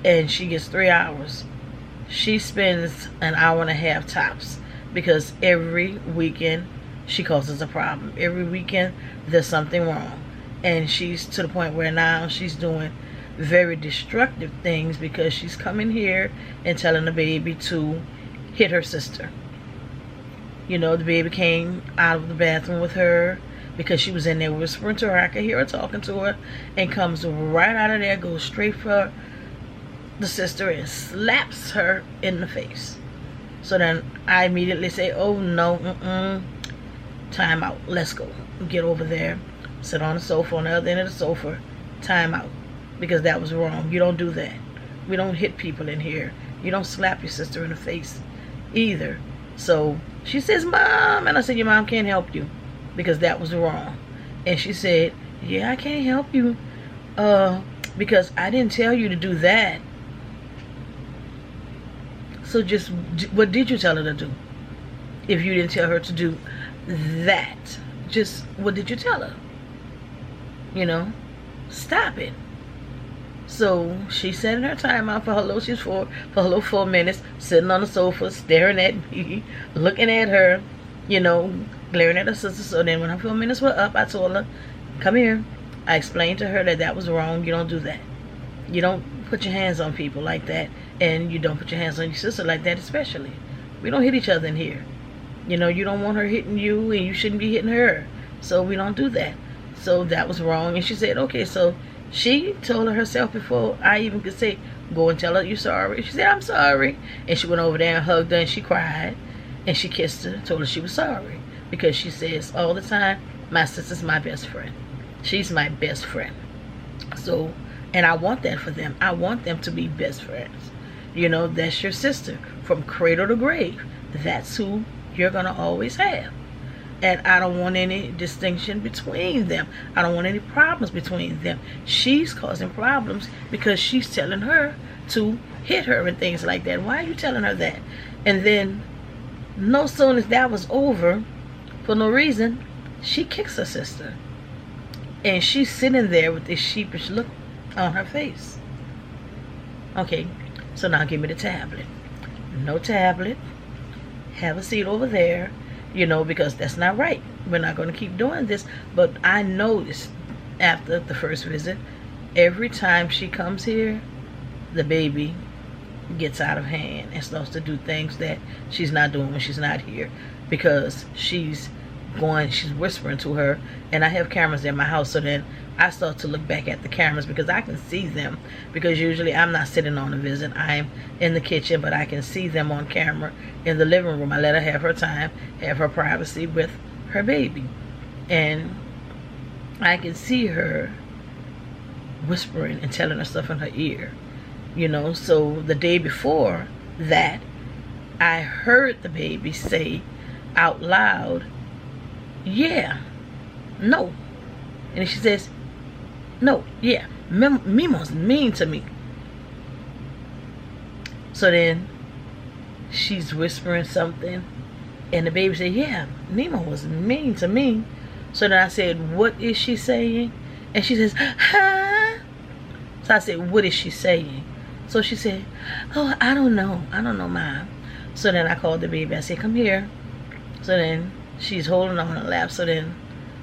S1: and she gets 3 hours. She spends an hour and a half tops, because every weekend she causes a problem. Every weekend there's something wrong, and she's to the point where now she's doing very destructive things, because she's coming here and telling the baby to hit her sister. You know, the baby came out of the bathroom with her because she was in there whispering to her. I could hear her talking to her, and comes right out of there, goes straight for the sister and slaps her in the face. So then I immediately say, oh no, time out, let's go. Get over there, sit on the sofa, on the other end of the sofa, time out, because that was wrong. You don't do that. We don't hit people in here. You don't slap your sister in the face either. So she says, Mom, and I said, your mom can't help you, because that was wrong. And she said, yeah, I can't help you because I didn't tell you to do that. So just, what did you tell her to do? If you didn't tell her to do that, just what did you tell her? You know, stop it. So she set her time out for her little 4 minutes, sitting on the sofa, staring at me, looking at her, you know, glaring at her sister. So then when her 4 minutes were up, I told her, come here. I explained to her that that was wrong. You don't do that. You don't put your hands on people like that, and you don't put your hands on your sister like that, especially. We don't hit each other in here. You know, you don't want her hitting you, and you shouldn't be hitting her. So we don't do that. So that was wrong. And she said, okay. So she told her herself before I even could say, go and tell her you're sorry. She said, I'm sorry. And she went over there and hugged her, and she cried. And she kissed her, told her she was sorry. Because she says all the time, my sister's my best friend. She's my best friend. So, and I want that for them. I want them to be best friends. You know, that's your sister from cradle to grave. That's who you're going to always have. And I don't want any distinction between them. I don't want any problems between them. She's causing problems because she's telling her to hit her and things like that. Why are you telling her that? And then, no sooner as that was over, for no reason, she kicks her sister. And she's sitting there with this sheepish look on her face. Okay, so now give me the tablet. No tablet. Have a seat over there. You know, because that's not right. We're not going to keep doing this. But I noticed after the first visit, every time she comes here, the baby gets out of hand and starts to do things that she's not doing when she's not here, because she's whispering to her. And I have cameras in my house, so then I start to look back at the cameras because I can see them, because usually I'm not sitting on a visit, I'm in the kitchen, but I can see them on camera in the living room. I let her have her time, have her privacy with her baby, and I can see her whispering and telling her stuff in her ear. You know, so the day before that, I heard the baby say out loud, yeah, no. And she says, no, yeah, Mima's mean to me. So then she's whispering something, and the baby said, yeah, Mima was mean to me. So then I said, what is she saying? And she says, huh? So I said, what is she saying? So she said, oh, I don't know, Mom. So then I called the baby. I said, come here. So then she's holding on her lap. So then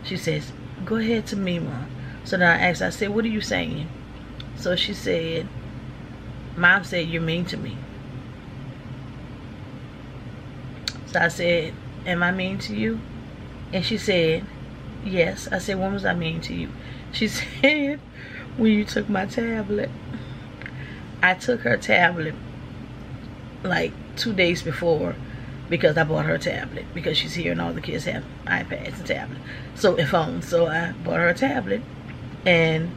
S1: she says, go ahead to Mima. So then I asked, I said, what are you saying? So she said, Mom said you're mean to me. So I said, am I mean to you? And she said, yes. I said, when was I mean to you? She said, when you took my tablet. I took her tablet like 2 days before, because I bought her a tablet, because she's here and all the kids have iPads and tablets, so and phones. So I bought her a tablet, and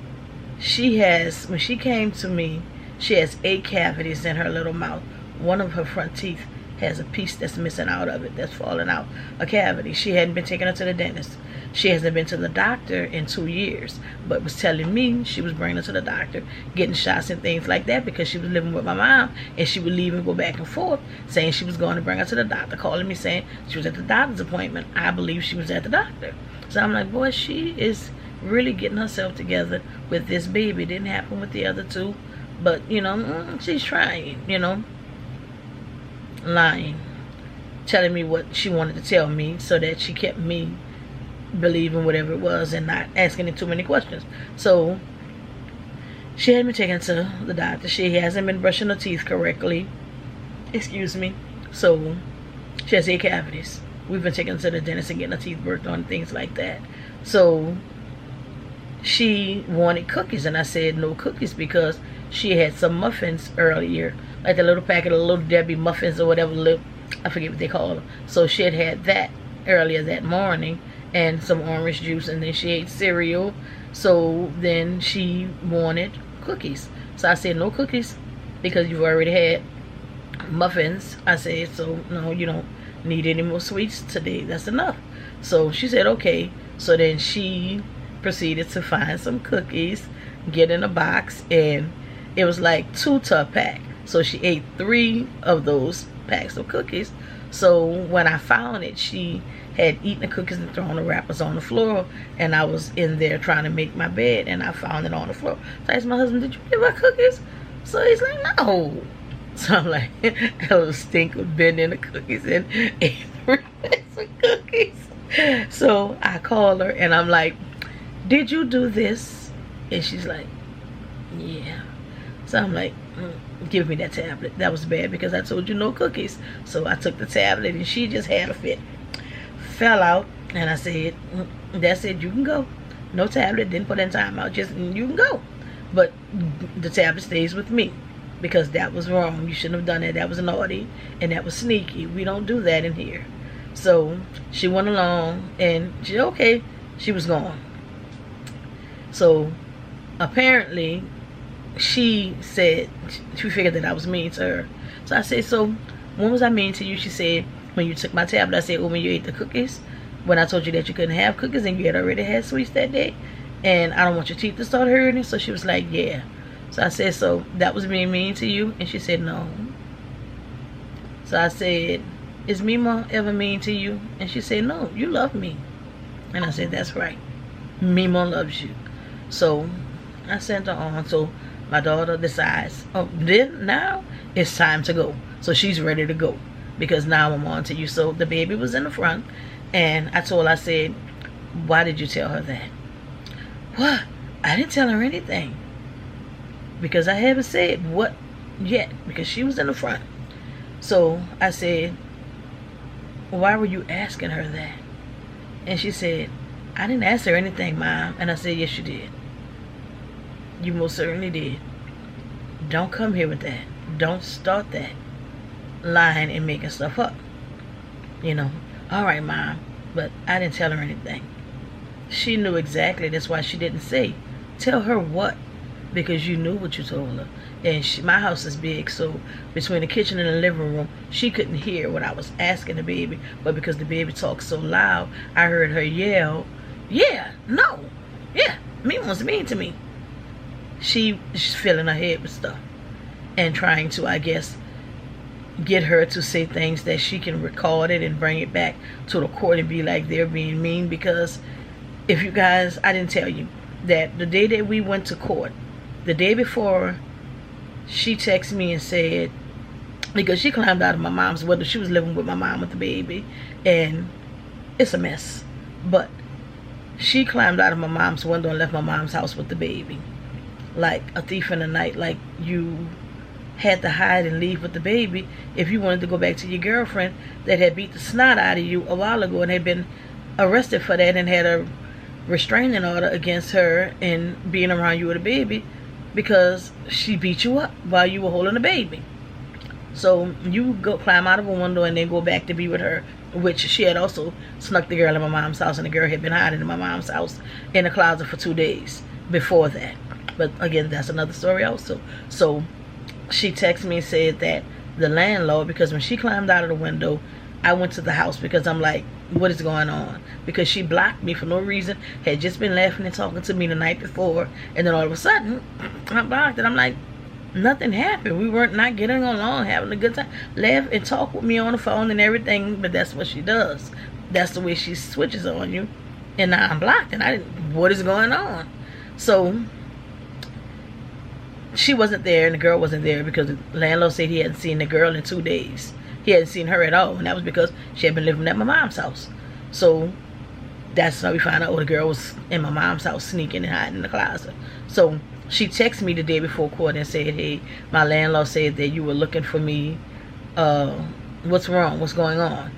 S1: she has, when she came to me, she has 8 cavities in her little mouth. One of her front teeth has a piece that's missing out of it, that's falling out, a cavity. She hadn't been taking her to the dentist. She hasn't been to the doctor in 2 years, but was telling me she was bringing her to the doctor, getting shots and things like that, because she was living with my mom, and she would leave and go back and forth, saying she was going to bring her to the doctor, calling me saying she was at the doctor's appointment. I believe she was at the doctor. So I'm like, boy, she is really getting herself together with this baby. It didn't happen with the other 2, but, you know, she's trying, you know. Lying, telling me what she wanted to tell me, so that she kept me believing whatever it was and not asking it too many questions. So she had been taken to the doctor. She hasn't been brushing her teeth correctly, excuse me. So she has 8 cavities. We've been taking her to the dentist and getting her teeth worked on, things like that. So she wanted cookies, and I said no cookies, because she had some muffins earlier, like the little packet of Little Debbie muffins or whatever, I forget what they call them. So she had that earlier that morning, and some orange juice, and then she ate cereal. So then she wanted cookies. So I said no cookies, because you've already had muffins. I said, so no, you don't need any more sweets today, that's enough. So she said okay. So then she proceeded to find some cookies, get in a box, and it was like 2 to a pack. So she ate 3 of those packs of cookies. So when I found it, she had eaten the cookies and thrown the wrappers on the floor, and I was in there trying to make my bed, and I found it on the floor. So I asked my husband, did you give her cookies? So he's like, no. So I'm like, that little stink of been in the cookies and ate 3 packs of cookies. So I called her and I'm like, did you do this? And she's like, yeah. So I'm like, give me that tablet. That was bad, because I told you no cookies. So I took the tablet, and she just had a fit. Fell out, and I said, that's it, you can go. No tablet, didn't put in timeout, just you can go. But the tablet stays with me, because that was wrong. You shouldn't have done that. That was naughty, and that was sneaky. We don't do that in here. So she went along, and she, okay, she was gone. So apparently she said she figured that I was mean to her. So I said, so when was I mean to you? She said, when you took my tablet. I said, oh, when you ate the cookies, when I told you that you couldn't have cookies and you had already had sweets that day, and I don't want your teeth to start hurting. So she was like, yeah. So I said, so that was being mean to you? And she said, no. So I said, is Mima ever mean to you? And she said, no, you love me. And I said, that's right, Mima loves you. So I sent her on. So my daughter decides, oh, then now it's time to go. So she's ready to go, because now I'm on to you. So the baby was in the front, and I told her, I said, why did you tell her that? What? I didn't tell her anything, because I haven't said what yet, because she was in the front. So I said, why were you asking her that? And she said, I didn't ask her anything, Mom. And I said, yes, you did. You most certainly did. Don't come here with that. Don't start that lying and making stuff up. You know, all right, Mom, but I didn't tell her anything. She knew exactly. That's why she didn't say. Tell her what? because you knew what you told her. And my house is big, so between the kitchen and the living room, she couldn't hear what I was asking the baby. But because the baby talked so loud, I heard her yell, yeah, no, yeah, mean was mean to me. She's filling her head with stuff and trying to, I guess, get her to say things that she can record it and bring it back to the court and be like they're being mean. Because if you guys, I didn't tell you that the day that we went to court, the day before, she texted me and said, because she climbed out of my mom's window, she was living with my mom with the baby, and it's a mess, but she climbed out of my mom's window and left my mom's house with the baby like a thief in the night. Like, you had to hide and leave with the baby if you wanted to go back to your girlfriend that had beat the snot out of you a while ago and had been arrested for that and had a restraining order against her and being around you with a baby because she beat you up while you were holding a baby. So you go climb out of a window and then go back to be with her, which she had also snuck the girl in my mom's house, and the girl had been hiding in my mom's house in the closet for 2 days before that. But again, that's another story also. So she texted me and said that the landlord, because when she climbed out of the window, I went to the house because I'm like, what is going on? Because she blocked me for no reason, had just been laughing and talking to me the night before, and then all of a sudden, I blocked it. I'm like, nothing happened. We weren't not getting along, having a good time, laugh and talk with me on the phone and everything, but that's what she does. That's the way she switches on you. And now I'm blocked, and I didn't, what is going on? So she wasn't there, and the girl wasn't there because the landlord said he hadn't seen the girl in 2 days. He hadn't seen her at all, and that was because she had been living at my mom's house. So that's how we found out, oh, the girl was in my mom's house sneaking and hiding in the closet. So she texted me the day before court and said, hey, my landlord said that you were looking for me. What's wrong? What's going on?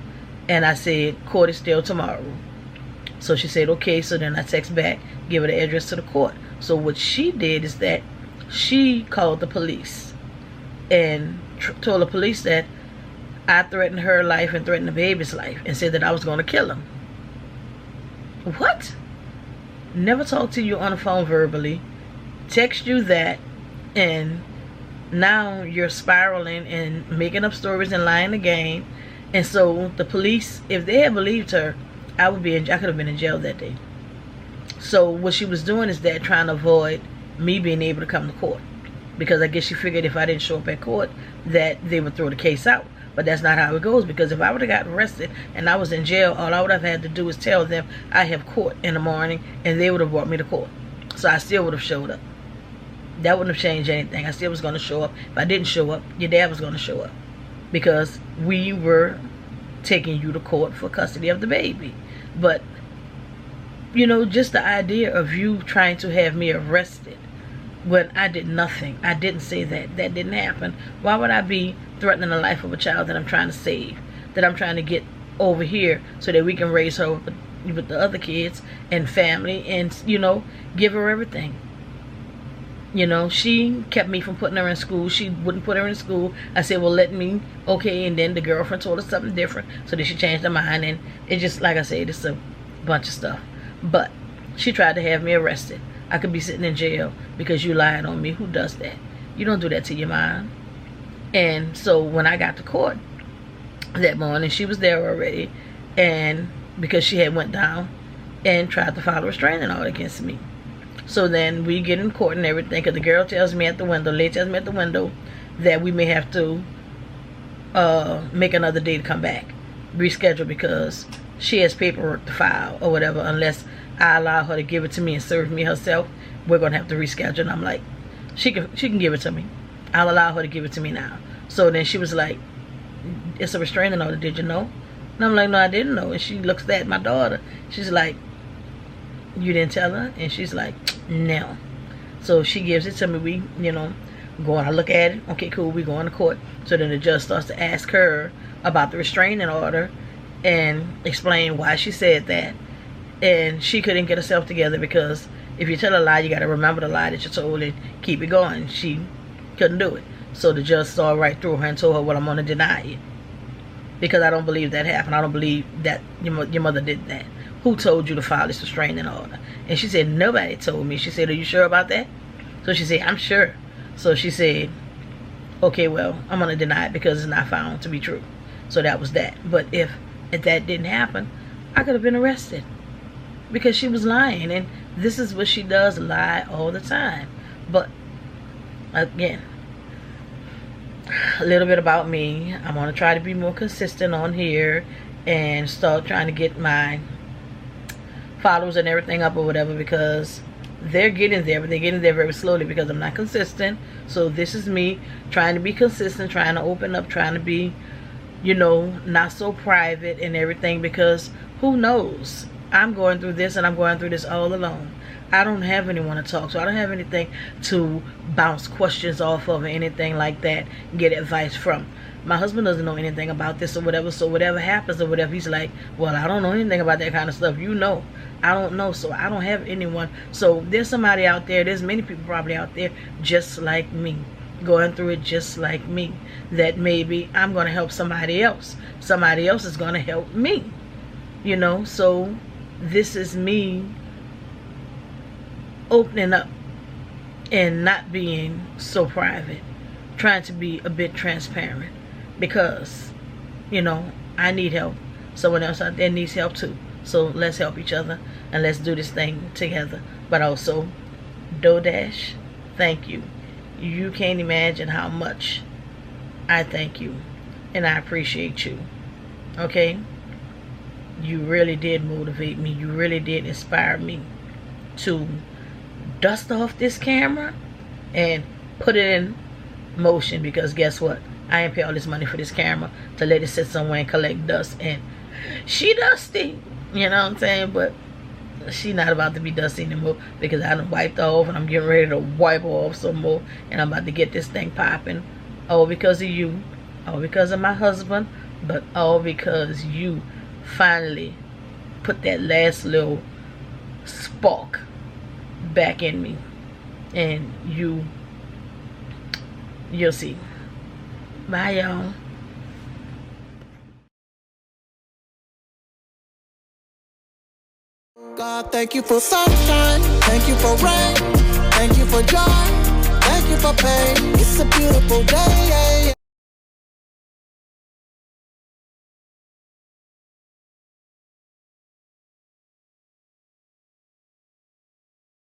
S1: And I said, court is still tomorrow. So she said, okay. So then I text back, give her the address to the court. So what she did is that she called the police and told the police that I threatened her life and threatened the baby's life and said that I was going to kill him. What? Never talked to you on the phone verbally, text you that, and now you're spiraling and making up stories and lying again. And so the police, if they had believed her, I could have been in jail that day. So what she was doing is that trying to avoid me being able to come to court, because I guess she figured if I didn't show up at court that they would throw the case out. But that's not how it goes, because if I would have got arrested and I was in jail, all I would have had to do is tell them I have court in the morning, and they would have brought me to court. So I still would have showed up. That wouldn't have changed anything. I still was going to show up. If I didn't show up, your dad was going to show up, because we were taking you to court for custody of the baby. But, you know, just the idea of you trying to have me arrested when I did nothing. I didn't say that. That didn't happen. Why would I be threatening the life of a child that I'm trying to save, that I'm trying to get over here so that we can raise her with the other kids and family and, you know, give her everything? You know, she kept me from putting her in school. She wouldn't put her in school. I said, well, let me, okay. And then the girlfriend told her something different, so that she changed her mind. And it just, like I said, it's a bunch of stuff. But she tried to have me arrested. I could be sitting in jail because you lied on me. Who does that? You don't do that to your mom. And so when I got to court that morning, she was there already, and because she had went down and tried to file a restraining order against me. So then we get in court and everything, because the girl tells me at the window, lady tells me at the window, that we may have to make another day to come back, reschedule, because she has paperwork to file or whatever. Unless I allow her to give it to me and serve me herself, we're gonna have to reschedule. And I'm like, she can give it to me. I'll allow her to give it to me now. So then she was like, it's a restraining order, did you know? And I'm like, no, I didn't know. And she looks at my daughter. She's like, you didn't tell her? And she's like, no. So she gives it to me. We, you know, go and I look at it. Okay, cool, we go on to court. So then the judge starts to ask her about the restraining order and explain why she said that. And she couldn't get herself together, because if you tell a lie, you got to remember the lie that you told and keep it going. She couldn't do it. So the judge saw right through her and told her, well, I'm going to deny it, because I don't believe that happened. I don't believe that your mother did that. Who told you to file this restraining order? And she said, nobody told me. She said, are you sure about that? So she said, I'm sure. So she said, okay, well, I'm going to deny it because it's not found to be true. So that was that. But if that didn't happen, I could have been arrested because she was lying. And this is what she does, lie all the time. But again, a little bit about me. I'm going to try to be more consistent on here and start trying to get my followers and everything up or whatever, because they're getting there, but they're getting there very slowly because I'm not consistent. So this is me trying to be consistent, trying to open up, trying to be, you know, not so private and everything, because who knows? I'm going through this, and I'm going through this all alone. I don't have anyone to talk to. I don't have anything to bounce questions off of or anything like that, get advice from. My husband doesn't know anything about this or whatever, so whatever happens or whatever, he's like, well, I don't know anything about that kind of stuff. You know, I don't know, so I don't have anyone. So there's somebody out there, there's many people probably out there just like me, going through it just like me, that maybe I'm going to help somebody else. Somebody else is going to help me, you know. So this is me opening up and not being so private, trying to be a bit transparent, because, you know, I need help. Someone else out there needs help too. So let's help each other and let's do this thing together. But also, DoorDash, thank you. You can't imagine how much I thank you and I appreciate you. Okay? You really did motivate me. You really did inspire me to dust off this camera and put it in motion, because guess what? I ain't pay all this money for this camera to let it sit somewhere and collect dust, and she dusty, you know what I'm saying? But she not about to be dusty anymore, because I done wiped off and I'm getting ready to wipe off some more, and I'm about to get this thing popping, all because of you, all because of my husband, but all because you finally put that last little spark back in me, and you'll see. Bye, y'all.
S2: God, thank you for sunshine, thank you for rain, thank you for joy, thank you for pain. It's a beautiful day.